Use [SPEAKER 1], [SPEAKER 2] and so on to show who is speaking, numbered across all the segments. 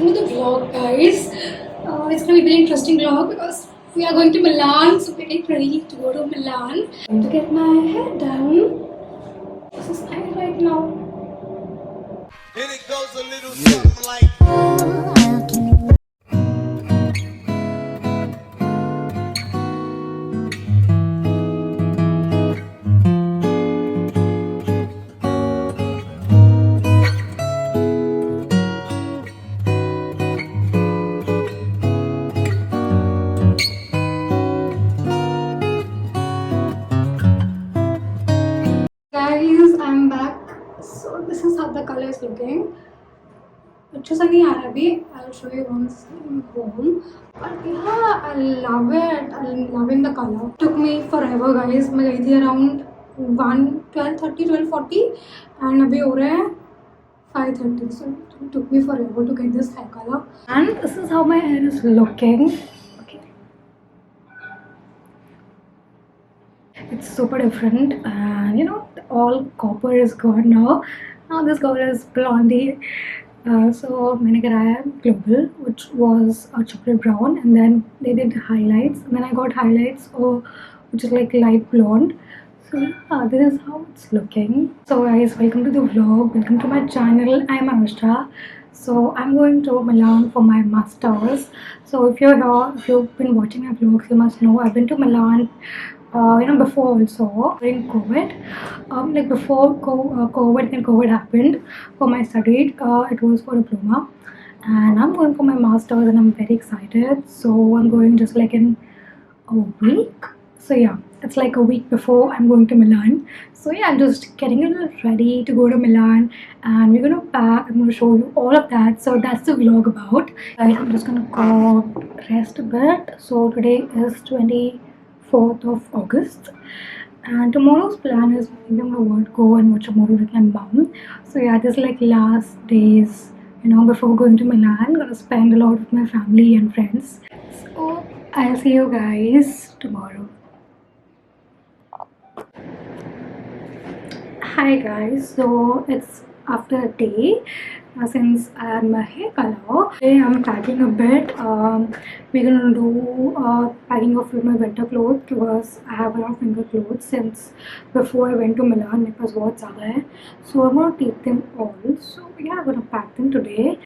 [SPEAKER 1] welcome to the vlog, guys. It's gonna be a very interesting vlog because we are going to Milan, so we're getting ready to go to Milan. To get my hair done. This is nice right now.
[SPEAKER 2] And it goes a little something like.
[SPEAKER 1] Guys, I'm back. So this is how the color is looking. Pictures are नहीं आ रहा अभी. I'll show you once I'm home. But yeah, I love it. I'm loving the color. Took me forever, guys. मैं गई थी around 12:40 and अभी हो रहा है 5:30. So it took me forever to get this hair color. And this is how my hair is looking. Okay. It's super different, and you know, all copper is gone now. Now this girl is blondie. So मैंने कराया global, which was a chocolate brown, and then they did highlights, and then I got highlights, which is like light blonde. So yeah, this is how it's looking. So guys, welcome to the vlog. Welcome to my channel. I'm Anushtha. So I'm going to Milan for my masters. So if you're here, if you've been watching my vlogs, you must know I've been to Milan. Before also during COVID, like before COVID and COVID happened for my study. It was for diploma, and I'm going for my masters, and I'm very excited. So I'm going just like in a week. So yeah, it's like a week before I'm going to Milan. So yeah, I'm just getting a little ready to go to Milan, and we're gonna pack. I'm gonna show you all of that. So that's the vlog about. Guys, I'm just gonna go rest a bit. So today is 24th of August, and tomorrow's plan is maybe I'm gonna go and watch a movie with my mom. So yeah, this is like last days, before going to Milan. I'm gonna spend a lot with my family and friends. So I'll see you guys tomorrow. Hi guys, so it's after a day since I had my hair color. Today I'm packing a bit. We're gonna do packing of my winter clothes because I have a lot of winter clothes since before I went to Milan. It was बहुत ज़्यादा है, so I'm gonna take them all. So yeah, I'm gonna pack them today.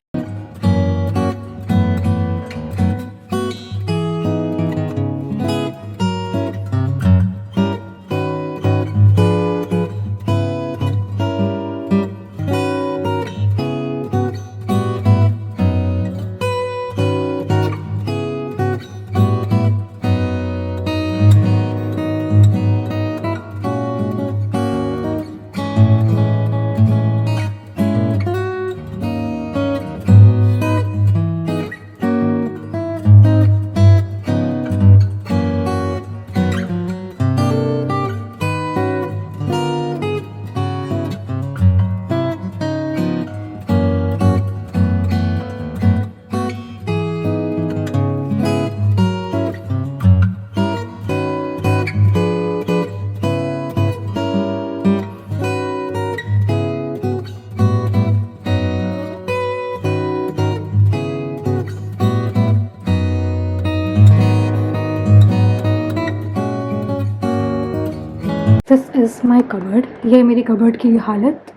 [SPEAKER 1] This is my cupboard. ये मेरी cupboard की हालत.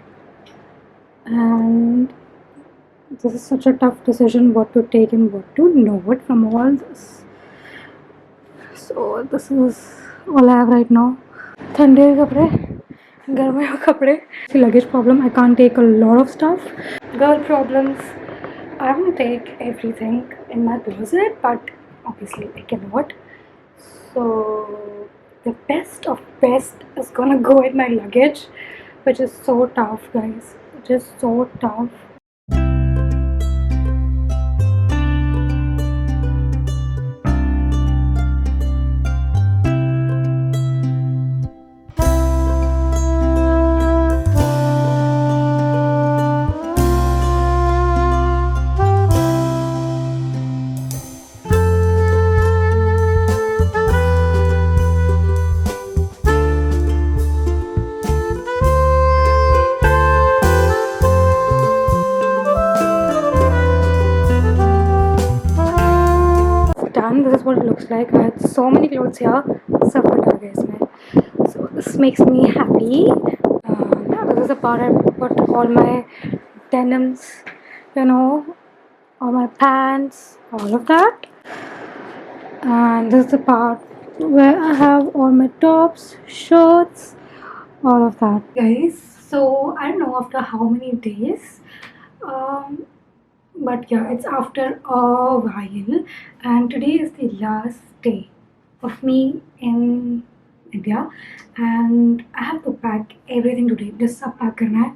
[SPEAKER 1] And this is such a tough decision what to take and what to note from all this. So this is all I have right now. ठंडे के कपड़े, गर्मी के कपड़े. Luggage problem. I can't take a lot of stuff. Girl problems. I won't take everything in my closet, but obviously I cannot. So the best of best is gonna go in my luggage, which is so tough, guys. It is so tough. this is what it looks like. I had so many clothes here. सब हटा गया इसमें. So this makes me happy. Yeah, this is the part I put all my denims, you know, all my pants, all of that. And this is the part where I have all my tops, shirts, all of that. Guys, so I don't know after how many days, but yeah, it's after a while, and today is the last day of me in India, and I have to pack everything today. Just सब pack करना है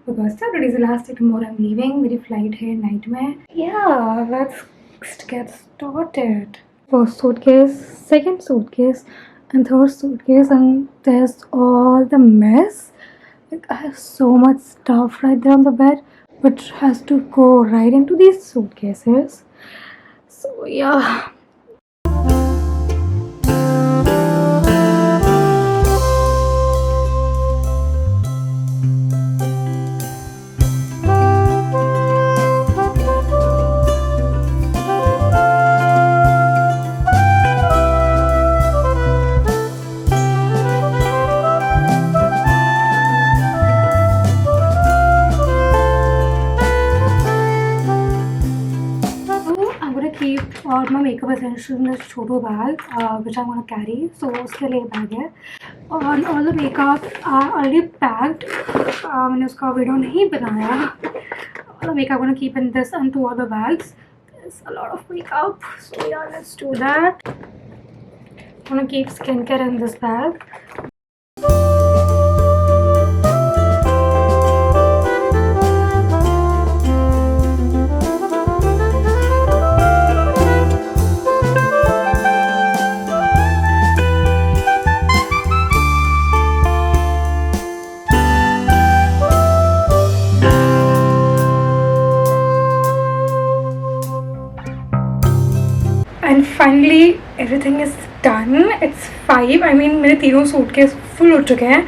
[SPEAKER 1] because today is the last day. Tomorrow I'm leaving. मेरी flight है night में. Yeah, let's get started. First suitcase, second suitcase, and third suitcase, and there's all the mess. Like I have so much stuff right there on the bed, which has to go right into these suitcases. So yeah. Keep all my makeup essentials in this छोटो bag, which I'm gonna carry. So उसके लिए bag है. और all the makeup are already packed. मैंने उसका video नहीं बनाया. All the makeup I'm gonna keep in this and two other bags. There's a lot of makeup, so yeah, let's do that. I'm gonna keep skincare in this bag. And finally everything is done. It's 5. I mean मेरे तीनों suitcase full हो चुके हैं.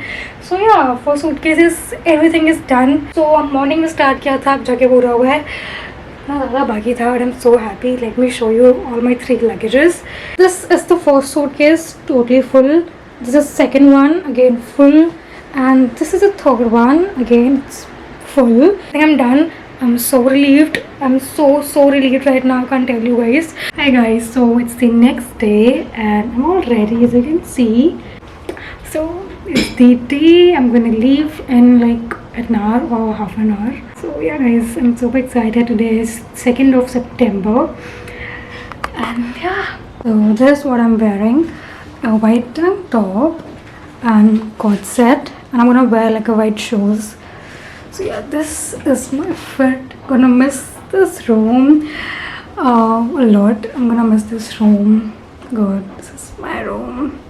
[SPEAKER 1] So yeah, for suitcases everything is done. So morning में start किया था, अब जाके पूरा हुआ है. इतना ज़्यादा बाकी था, but I'm so happy. Let me show you all my 3 luggages. This is the first suitcase, totally full. This is the second one, again full, and this is the third one, again it's full. I think I'm done. I'm so relieved. I'm so relieved right now. I can't tell you guys. Hi guys, so it's the next day and I'm all ready as you can see. So it's the day. I'm gonna leave in like an hour or half an hour. So yeah guys, I'm super excited. Today is 2nd of September and yeah, so this is what I'm wearing. A white tank top and cord set, and I'm gonna wear like a white shoes. So yeah, this is my fit. Gonna miss this room a lot. I'm gonna miss this room. God, this is my room.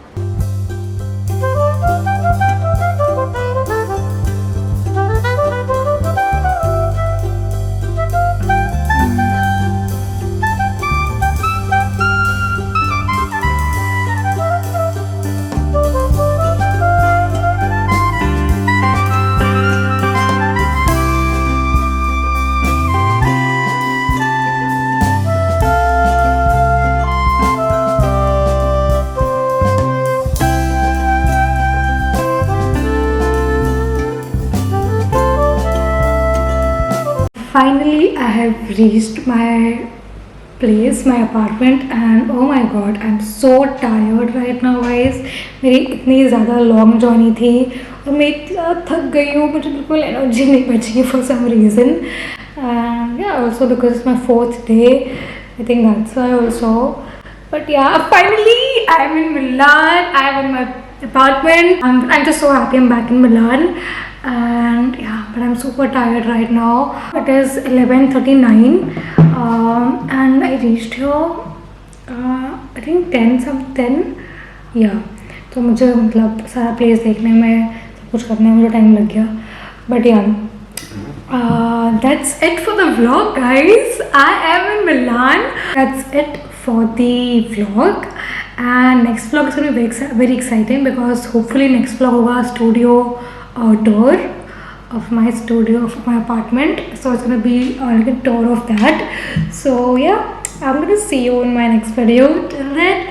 [SPEAKER 1] Finally, I have reached my place, my apartment, and oh my god, I'm so tired right now guys. मेरी इतनी ज़्यादा long journey थी और मैं इतना थक गई हूँ, मुझे बिल्कुल एनर्जी नहीं बची for some reason. Yeah, also because it's my 4th day. I think that's why also. But yeah, finally I'm in Milan. I'm in my apartment. I'm just so happy I'm back in Milan. And yeah, but I'm super tired right now. It is 11:39 and I reached here I think 10 yeah. तो मुझे मतलब सारा place देखने में, सब कुछ करने में मुझे टाइम लग गया. But yeah, that's it for the vlog guys. I am in Milan. That's it for the vlog. And next vlog is going to be very exciting because hopefully next vlog hoga studio tour of my studio, of my apartment. So it's going to be like a tour of that. So yeah, I'm gonna see you in my next video. Till then,